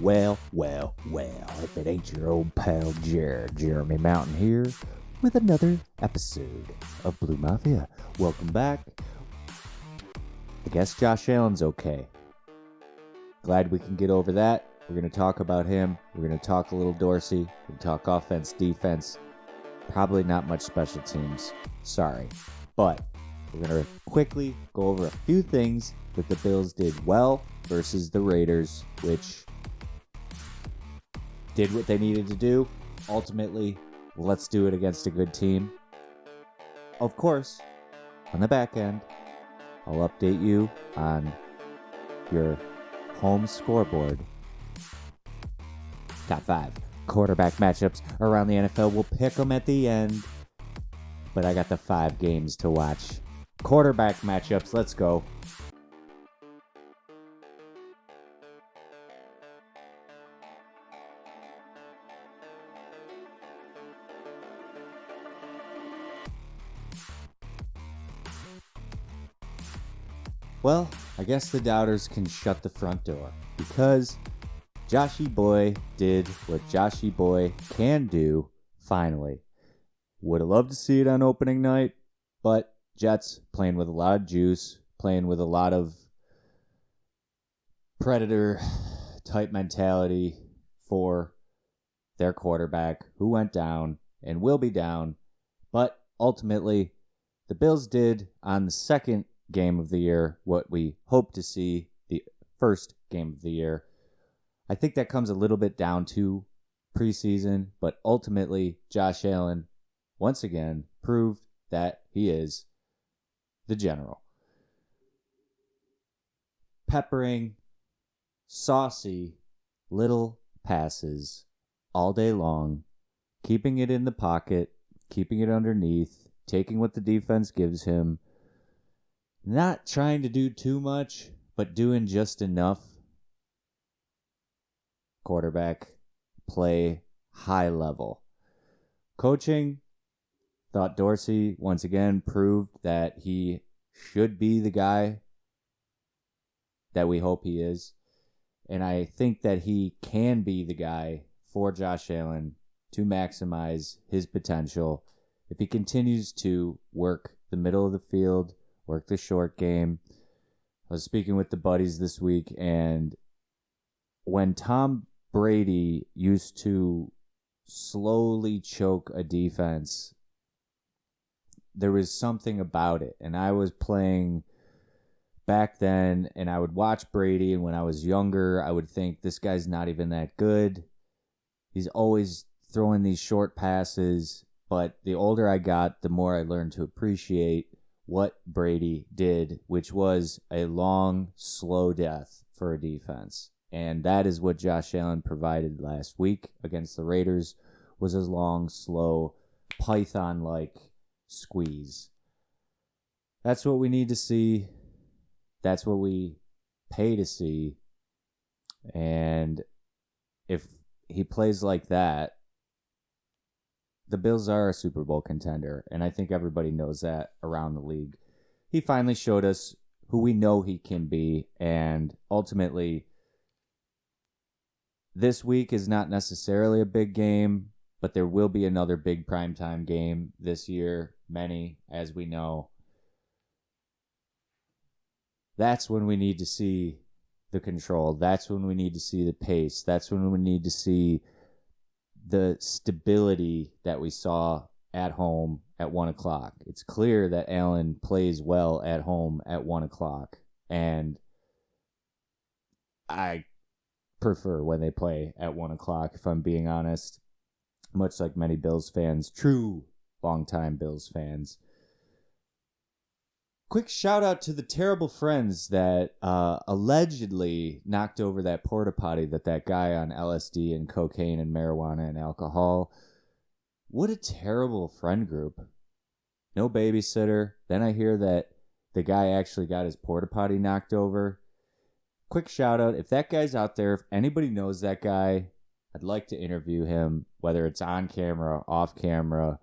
Well, if it ain't your old pal Jeremy Mountain here with another episode of Blue Mafia. Welcome back. I guess Josh Allen's okay. Glad we can get over that. We're going to talk about him. We're going to talk a little Dorsey. We're going to talk offense, defense. Probably not much special teams. Sorry. But we're going to quickly go over a few things that the Bills did well versus the Raiders, which did what they needed to do. Ultimately, let's do it against a good team. Of course, on the back end, I'll update you on your home scoreboard. Top 5 quarterback matchups around the NFL. We'll pick them at the end. But I got the 5 games to watch. Quarterback matchups, let's go. Well, I guess the doubters can shut the front door because Joshy Boy did what Joshy Boy can do finally. Would have loved to see it on opening night, but Jets playing with a lot of juice, playing with a lot of predator type mentality for their quarterback who went down and will be down. But ultimately, the Bills did on the second game of the year what we hope to see the first game of the year. I think that comes a little bit down to preseason, but ultimately Josh Allen once again proved that he is the general. Peppering saucy little passes all day long, keeping it in the pocket, keeping it underneath, taking what the defense gives him, not trying to do too much, but doing just enough. Quarterback play high level. Coaching, thought Dorsey once again proved that he should be the guy that we hope he is. And I think that he can be the guy for Josh Allen to maximize his potential if he continues to work the middle of the field, work the short game. I was speaking with the buddies this week, and when Tom Brady used to slowly choke a defense, there was something about it. And I was playing back then, and I would watch Brady, and when I was younger, I would think, this guy's not even that good. He's always throwing these short passes. But the older I got, the more I learned to appreciate what Brady did, which was a long, slow death for a defense. And that is what Josh Allen provided last week against the Raiders, was a long, slow, python-like squeeze. That's what we need to see. That's what we pay to see. And if he plays like that, the Bills are a Super Bowl contender, and I think everybody knows that around the league. He finally showed us who we know he can be, and ultimately, this week is not necessarily a big game, but there will be another big primetime game this year, many, as we know. That's when we need to see the control. That's when we need to see the pace. That's when we need to see the stability that we saw at home at 1 o'clock. It's clear that Allen plays well at home at 1 o'clock. And I prefer when they play at 1 o'clock, if I'm being honest. Much like many Bills fans, true longtime Bills fans. Quick shout out to the terrible friends that allegedly knocked over that porta potty that guy on LSD and cocaine and marijuana and alcohol. What a terrible friend group. No babysitter. Then I hear that the guy actually got his porta potty knocked over. Quick shout out. If that guy's out there, if anybody knows that guy, I'd like to interview him, whether it's on camera, off camera,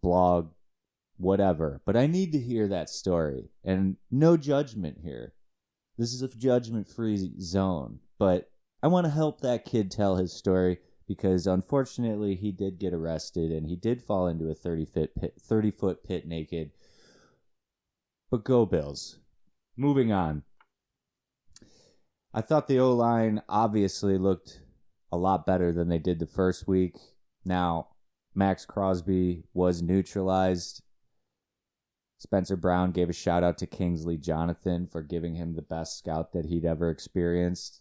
blog, whatever. But I need to hear that story. And no judgment here. This is a judgment-free zone. But I want to help that kid tell his story because unfortunately he did get arrested and he did fall into a 30-foot pit naked. But go Bills. Moving on. I thought the O-line obviously looked a lot better than they did the first week. Now, Max Crosby was neutralized. Spencer Brown gave a shout out to Kingsley Jonathan for giving him the best scout that he'd ever experienced.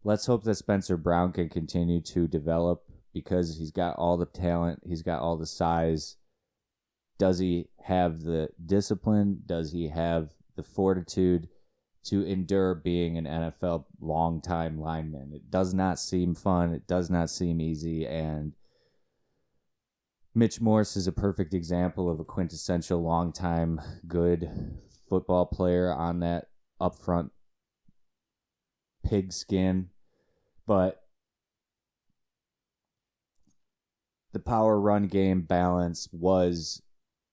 Let's hope that Spencer Brown can continue to develop because he's got all the talent. He's got all the size. Does he have the discipline? Does he have the fortitude to endure being an NFL long-time lineman? It does not seem fun. It does not seem easy. And Mitch Morse is a perfect example of a quintessential long-time good football player on that upfront pigskin. But the power run game balance was,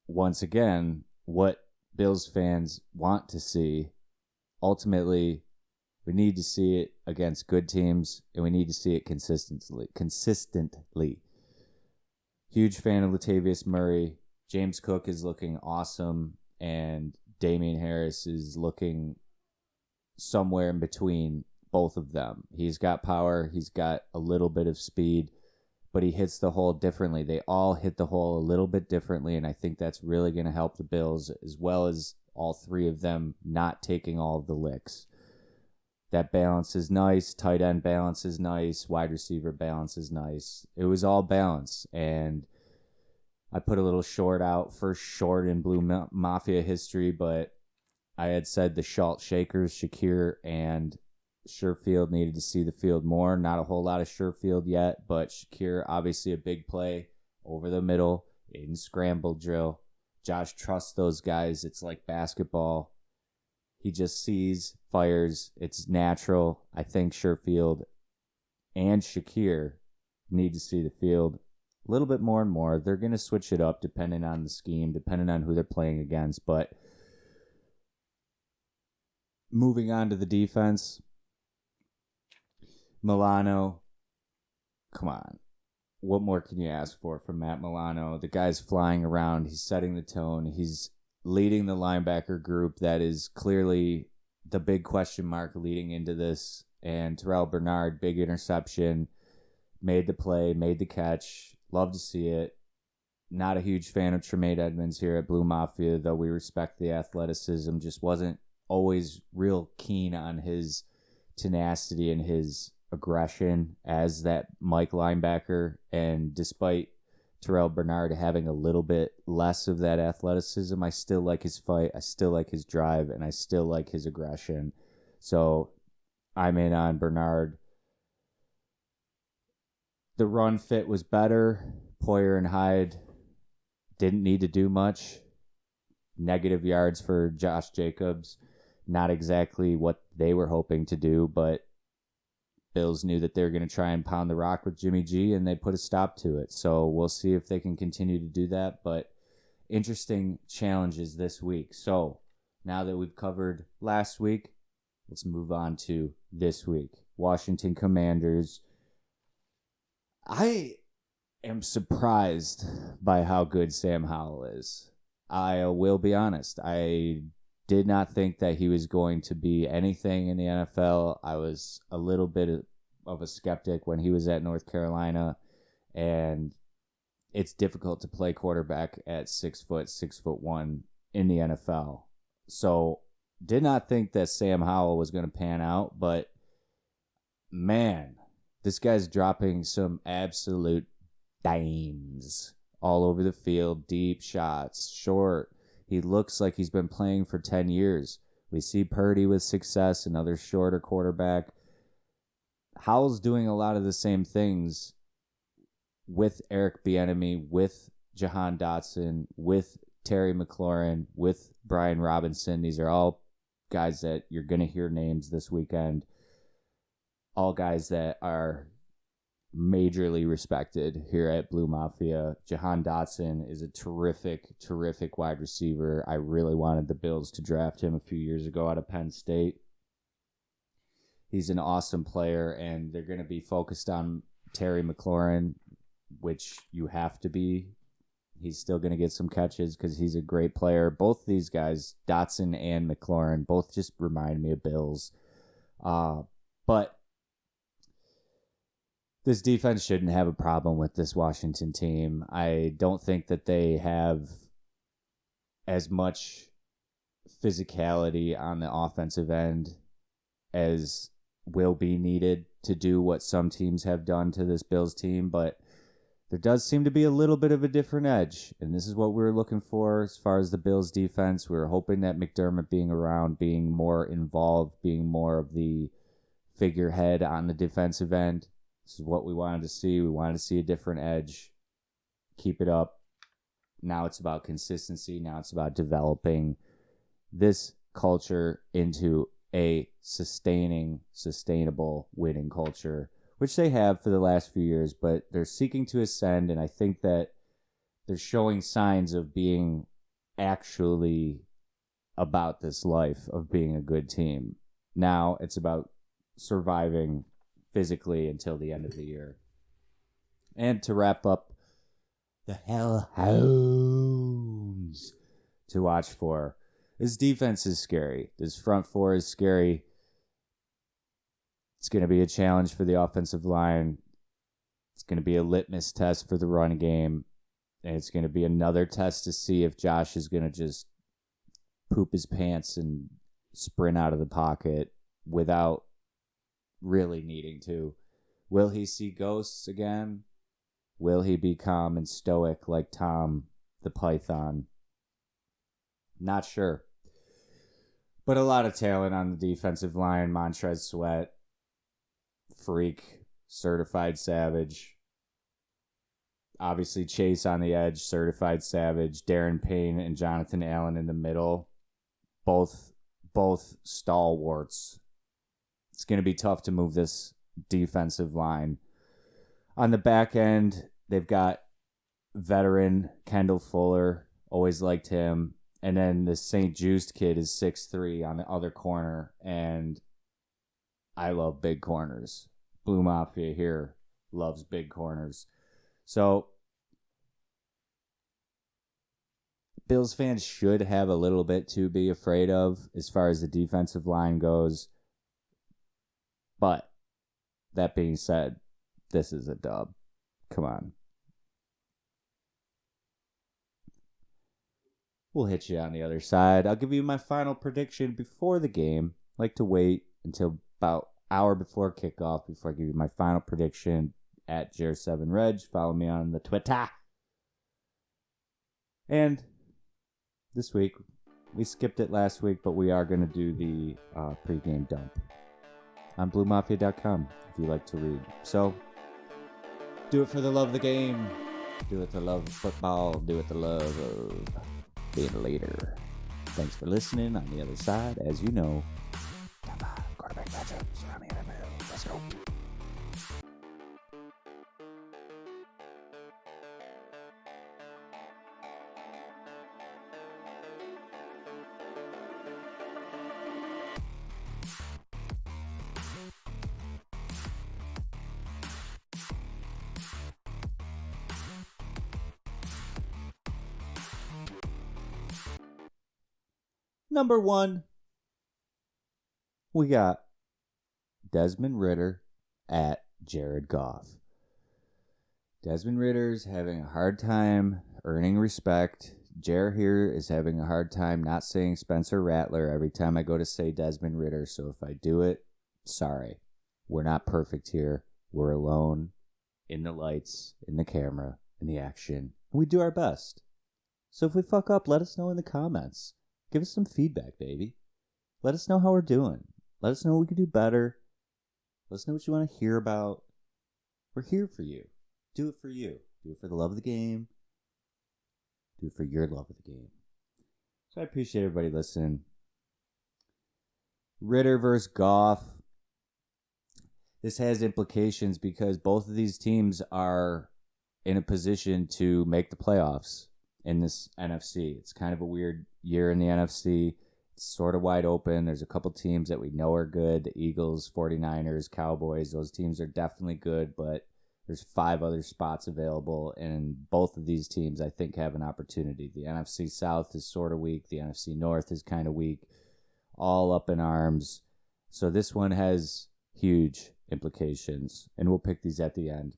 once again, what Bills fans want to see. Ultimately, we need to see it against good teams, and we need to see it consistently. Huge fan of Latavius Murray. James Cook is looking awesome, and Damian Harris is looking somewhere in between both of them. He's got power. He's got a little bit of speed, but he hits the hole differently. They all hit the hole a little bit differently, and I think that's really going to help the Bills, as well as all three of them not taking all of the licks. That balance is nice. Tight end balance is nice. Wide receiver balance is nice. It was all balance, and I put a little short out, first short in Blue Mafia history, but I had said the Schultz Shakers, Shakir, and Sherfield needed to see the field more. Not a whole lot of Sherfield yet, but Shakir, obviously a big play over the middle in scramble drill. Josh trusts those guys. It's like basketball. He just sees, fires. It's natural. I think Sherfield and Shakir need to see the field a little bit more and more. They're going to switch it up depending on the scheme, depending on who they're playing against. But moving on to the defense, Milano, come on. What more can you ask for from Matt Milano? The guy's flying around. He's setting the tone. He's leading the linebacker group that is clearly the big question mark leading into this. And Terrell Bernard, big interception, made the play, made the catch. Love to see it. Not a huge fan of Tremaine Edmonds here at Blue Mafia, though we respect the athleticism. Just wasn't always real keen on his tenacity and his aggression as that Mike linebacker. And despite Terrell Bernard having a little bit less of that athleticism, I still like his fight, I still like his drive, and I still like his aggression. So I'm in on Bernard. The run fit was better. Poyer and Hyde didn't need to do much. Negative yards for Josh Jacobs. Not exactly what they were hoping to do, but Bills knew that they were going to try and pound the rock with Jimmy G, and they put a stop to it. So we'll see if they can continue to do that. But interesting challenges this week. So now that we've covered last week, let's move on to this week. Washington Commanders. I am surprised by how good Sam Howell is. I will be honest. I did not think that he was going to be anything in the NFL. I was a little bit of a skeptic when he was at North Carolina, and it's difficult to play quarterback at 6'1" in the NFL. So did not think that Sam Howell was going to pan out, but man, this guy's dropping some absolute dimes all over the field, deep shots, short. He looks like he's been playing for 10 years. We see Purdy with success, another shorter quarterback. Howell's doing a lot of the same things with Eric Bieniemy, with Jahan Dotson, with Terry McLaurin, with Brian Robinson. These are all guys that you're going to hear names this weekend. All guys that are majorly respected here at Blue Mafia. Jahan Dotson is a terrific, terrific wide receiver. I really wanted the Bills to draft him a few years ago out of Penn State. He's an awesome player, and they're going to be focused on Terry McLaurin, which you have to be. He's still going to get some catches because he's a great player. Both these guys, Dotson and McLaurin, both just remind me of Bills. But this defense shouldn't have a problem with this Washington team. I don't think that they have as much physicality on the offensive end as will be needed to do what some teams have done to this Bills team, but there does seem to be a little bit of a different edge, and this is what we were looking for as far as the Bills' defense. We were hoping that McDermott being around, being more involved, being more of the figurehead on the defensive end. This is what we wanted to see. We wanted to see a different edge. Keep it up. Now it's about consistency. Now it's about developing this culture into a sustainable winning culture, which they have for the last few years, but they're seeking to ascend, and I think that they're showing signs of being actually about this life of being a good team. Now it's about surviving physically until the end of the year. And to wrap up, the Hellhounds to watch for. This defense is scary. This front four is scary. It's going to be a challenge for the offensive line. It's going to be a litmus test for the run game. And it's going to be another test to see if Josh is going to just poop his pants and sprint out of the pocket without really needing to. Will he see ghosts again? Will he be calm and stoic like Tom the Python? Not sure. But a lot of talent on the defensive line. Montrez Sweat, freak, certified savage. Obviously Chase on the edge, certified savage. Darren Payne and Jonathan Allen in the middle. Both stalwarts. It's going to be tough to move this defensive line. On the back end, they've got veteran Kendall Fuller. Always liked him. And then the St. Juiced kid is 6'3" on the other corner. And I love big corners. Blue Mafia here loves big corners. So Bills fans should have a little bit to be afraid of as far as the defensive line goes. But that being said, this is a dub. Come on. We'll hit you on the other side. I'll give you my final prediction before the game. I like to wait until about an hour before kickoff before I give you my final prediction at Jer7Reg. Follow me on the Twitter. And this week, we skipped it last week, but we are going to do the pregame dump on BLEUMAFIA.com if you like to read. So, do it for the love of the game. Do it to love of football. Do it to love of being a leader. Thanks for listening. On the other side, as you know, top 5 quarterback matchups around the NFL. Let's go. Number 1, we got Desmond Ridder at Jared Goff. Desmond Ridder's having a hard time earning respect. Jer here is having a hard time not saying Spencer Rattler every time I go to say Desmond Ridder. So if I do it, sorry. We're not perfect here. We're alone in the lights, in the camera, in the action. We do our best. So if we fuck up, let us know in the comments. Give us some feedback, baby. Let us know how we're doing. Let us know what we can do better. Let us know what you want to hear about. We're here for you. Do it for you. Do it for the love of the game. Do it for your love of the game. So I appreciate everybody listening. Ridder versus Goff. This has implications because both of these teams are in a position to make the playoffs in this NFC. It's kind of a weird year in the NFC. sort of wide open. There's a couple teams that we know are good. The Eagles, 49ers, Cowboys. Those teams are definitely good, but there's 5 other spots available, and both of these teams, I think, have an opportunity. The NFC South is sort of weak. The NFC North is kind of weak. All up in arms. So this one has huge implications, and we'll pick these at the end.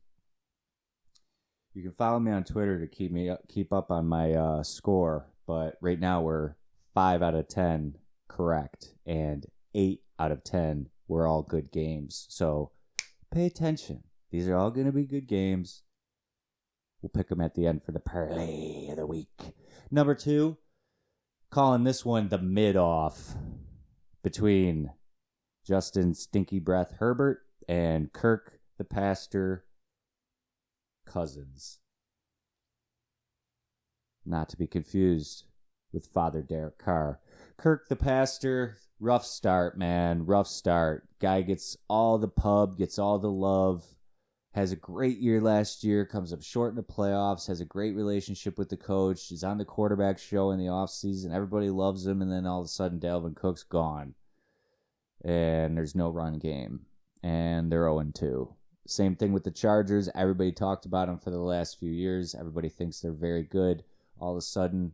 You can follow me on Twitter to keep up on my score, but right now we're 5 out of 10 correct, and 8 out of 10 were all good games. So pay attention. These are all going to be good games. We'll pick them at the end for the parlay of the week. Number 2, calling this one the mid-off between Justin Stinky Breath Herbert and Kirk the Pastor Cousins. Not to be confused with Father Derek Carr. Kirk the Pastor, rough start, man. Rough start. Guy gets all the pub, gets all the love. Has a great year last year, comes up short in the playoffs, has a great relationship with the coach, is on the quarterback show in the offseason. Everybody loves him, and then all of a sudden Dalvin Cook's gone. And there's no run game. And they're 0-2. Same thing with the Chargers. Everybody talked about them for the last few years. Everybody thinks they're very good. All of a sudden,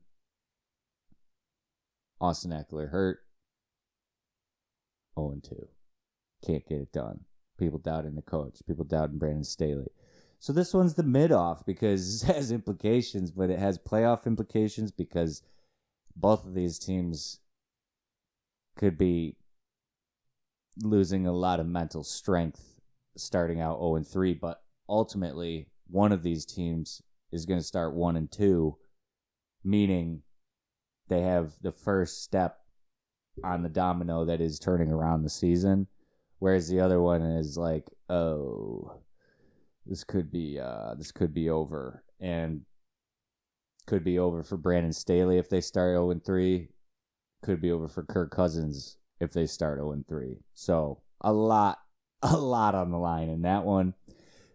Austin Eckler hurt. 0-2. Can't get it done. People doubting the coach. People doubting Brandon Staley. So this one's the mid-off because it has implications, but it has playoff implications because both of these teams could be losing a lot of mental strength starting out 0-3, but ultimately one of these teams is going to start 1-2, meaning they have the first step on the domino that is turning around the season. Whereas the other one is like, oh, this could be over, and could be over for Brandon Staley if they start 0-3. Could be over for Kirk Cousins if they start 0-3. So a lot on the line in that one.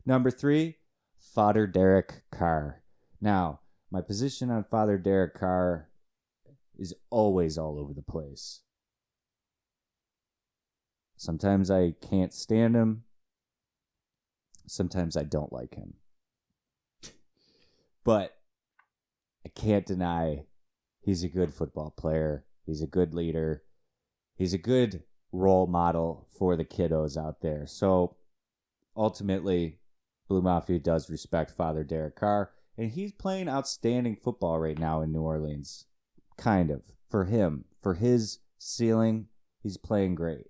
Number 3, Father Derek Carr. Now, my position on Father Derek Carr is always all over the place. Sometimes I can't stand him. Sometimes I don't like him. But I can't deny he's a good football player. He's a good leader. He's a good role model for the kiddos out there. So ultimately, Blue Mafia does respect Father Derek Carr. And he's playing outstanding football right now in New Orleans. Kind of. For him. For his ceiling, he's playing great.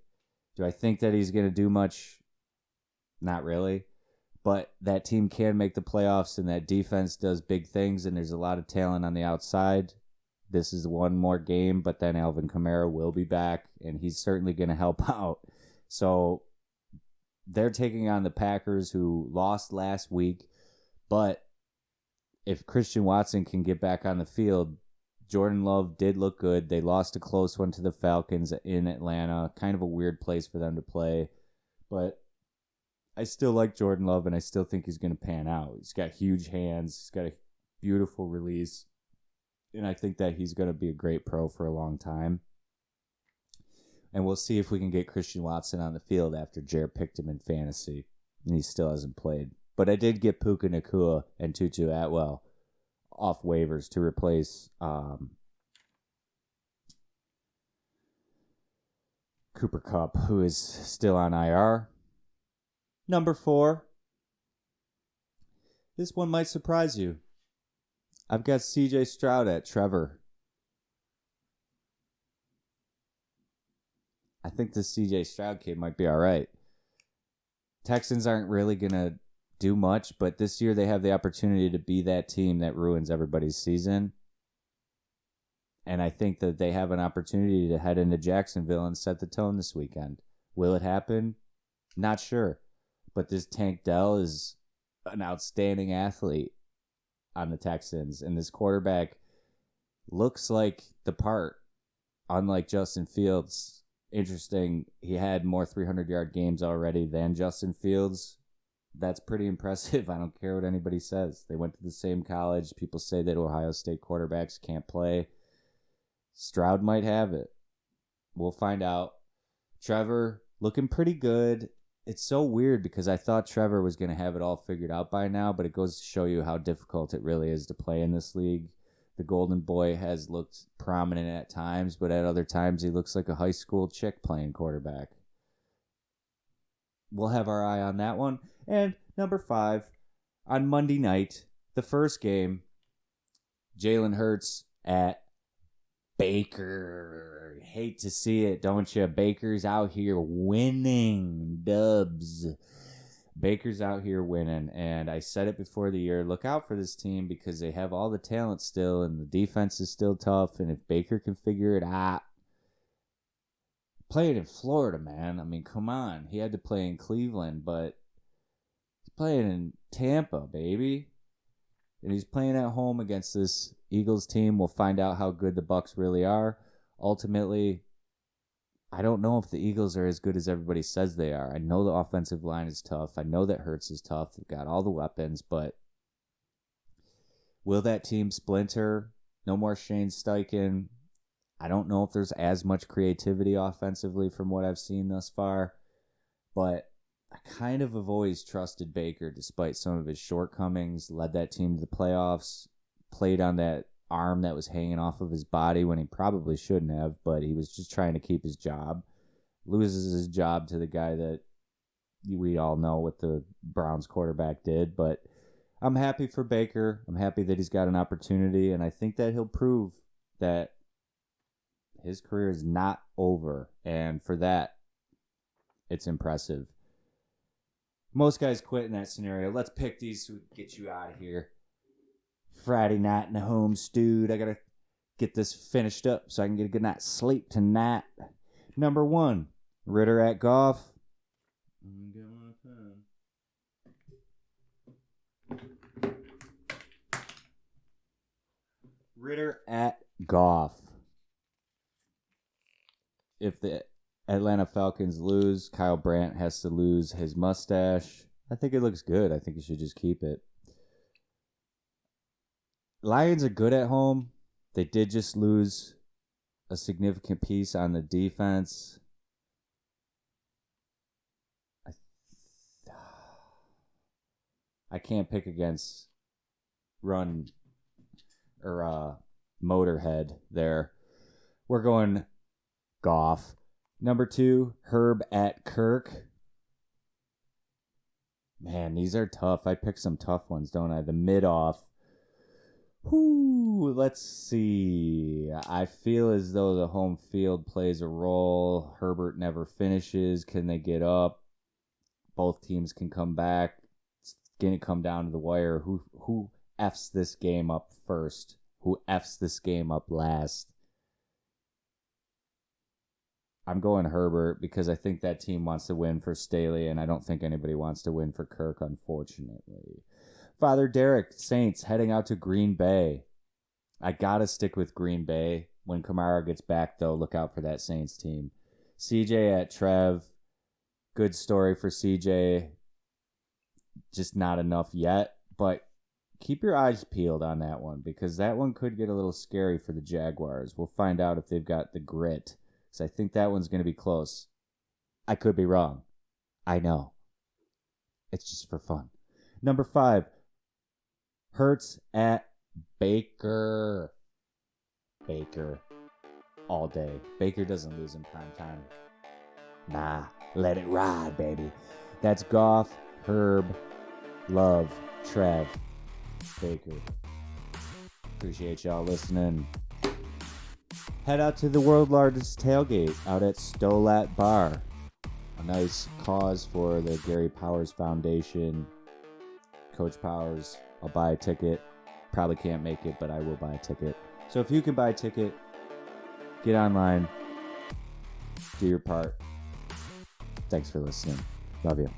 Do I think that he's going to do much? Not really. But that team can make the playoffs, and that defense does big things, and there's a lot of talent on the outside. This is one more game, but then Alvin Kamara will be back, and he's certainly going to help out. So they're taking on the Packers, who lost last week. But if Christian Watson can get back on the field, Jordan Love did look good. They lost a close one to the Falcons in Atlanta. Kind of a weird place for them to play. But I still like Jordan Love, and I still think he's going to pan out. He's got huge hands. He's got a beautiful release. And I think that he's going to be a great pro for a long time. And we'll see if we can get Christian Watson on the field after Jared picked him in fantasy. And he still hasn't played. But I did get Puka Nacua and Tutu Atwell off waivers to replace Cooper Kupp, who is still on IR. Number 4. This one might surprise you. I've got CJ Stroud at Trevor. I think this CJ Stroud kid might be all right. Texans aren't really going to do much, but this year they have the opportunity to be that team that ruins everybody's season. And I think that they have an opportunity to head into Jacksonville and set the tone this weekend. Will it happen? Not sure. But this Tank Dell is an outstanding athlete on the Texans. And this quarterback looks like the part, unlike Justin Fields. Interesting, he had more 300-yard games already than Justin Fields. That's pretty impressive. I don't care what anybody says. They went to the same college. People say that Ohio State quarterbacks can't play. Stroud might have it. We'll find out. Trevor looking pretty good. It's so weird because I thought Trevor was going to have it all figured out by now, but it goes to show you how difficult it really is to play in this league. The Golden Boy has looked prominent at times, but at other times he looks like a high school chick playing quarterback. We'll have our eye on that one. And number 5, on Monday night, the first game, Jalen Hurts at Baker. Hate to see it, don't you? Baker's out here winning dubs. Baker's out here winning, and I said it before the year, look out for this team because they have all the talent still, and the defense is still tough, and if Baker can figure it out, playing in Florida, man. I mean, come on. He had to play in Cleveland, but he's playing in Tampa, baby. And he's playing at home against this Eagles team. We'll find out how good the Bucs really are. Ultimately, I don't know if the Eagles are as good as everybody says they are. I know the offensive line is tough. I know that Hurts is tough. They've got all the weapons, but will that team splinter? No more Shane Steichen. I don't know if there's as much creativity offensively from what I've seen thus far, but I kind of have always trusted Baker despite some of his shortcomings, led that team to the playoffs, played on that arm that was hanging off of his body when he probably shouldn't have, but he was just trying to keep his job. Loses his job to the guy that we all know what the Browns quarterback did, but I'm happy for Baker. I'm happy that he's got an opportunity, and I think that he'll prove that his career is not over, and for that, it's impressive. Most guys quit in that scenario. Let's pick these so we can get you out of here. Friday night in the home stewed. I got to get this finished up so I can get a good night's sleep tonight. Number 1, Ritter at Goff. Ritter at Goff. If the Atlanta Falcons lose, Kyle Brandt has to lose his mustache. I think it looks good. I think he should just keep it. Lions are good at home. They did just lose a significant piece on the defense. I can't pick against Run or Motorhead there. We're going Goff. Number 2, Herb at Kirk. Man, these are tough. I picked some tough ones, don't I? The mid-off. Let's see. I feel as though the home field plays a role. Herbert never finishes. Can they get up? Both teams can come back. It's going to come down to the wire. Who F's this game up first? Who F's this game up last? I'm going Herbert because I think that team wants to win for Staley, and I don't think anybody wants to win for Kirk, unfortunately. Father Derek, Saints, heading out to Green Bay. I got to stick with Green Bay. When Kamara gets back, though, look out for that Saints team. CJ at Trev. Good story for CJ. Just not enough yet, but keep your eyes peeled on that one because that one could get a little scary for the Jaguars. We'll find out if they've got the grit. So I think that one's going to be close. I could be wrong. I know. It's just for fun. Number 5, Hurts at Baker. Baker. All day. Baker doesn't lose in prime time. Nah, let it ride, baby. That's Goff, Herb, Love, Trev, Baker. Appreciate y'all listening. Head out to the world's largest tailgate out at Stolat Bar. A nice cause for the Gary Powers Foundation. Coach Powers, I'll buy a ticket. Probably can't make it, but I will buy a ticket. So if you can buy a ticket, get online. Do your part. Thanks for listening. Love you.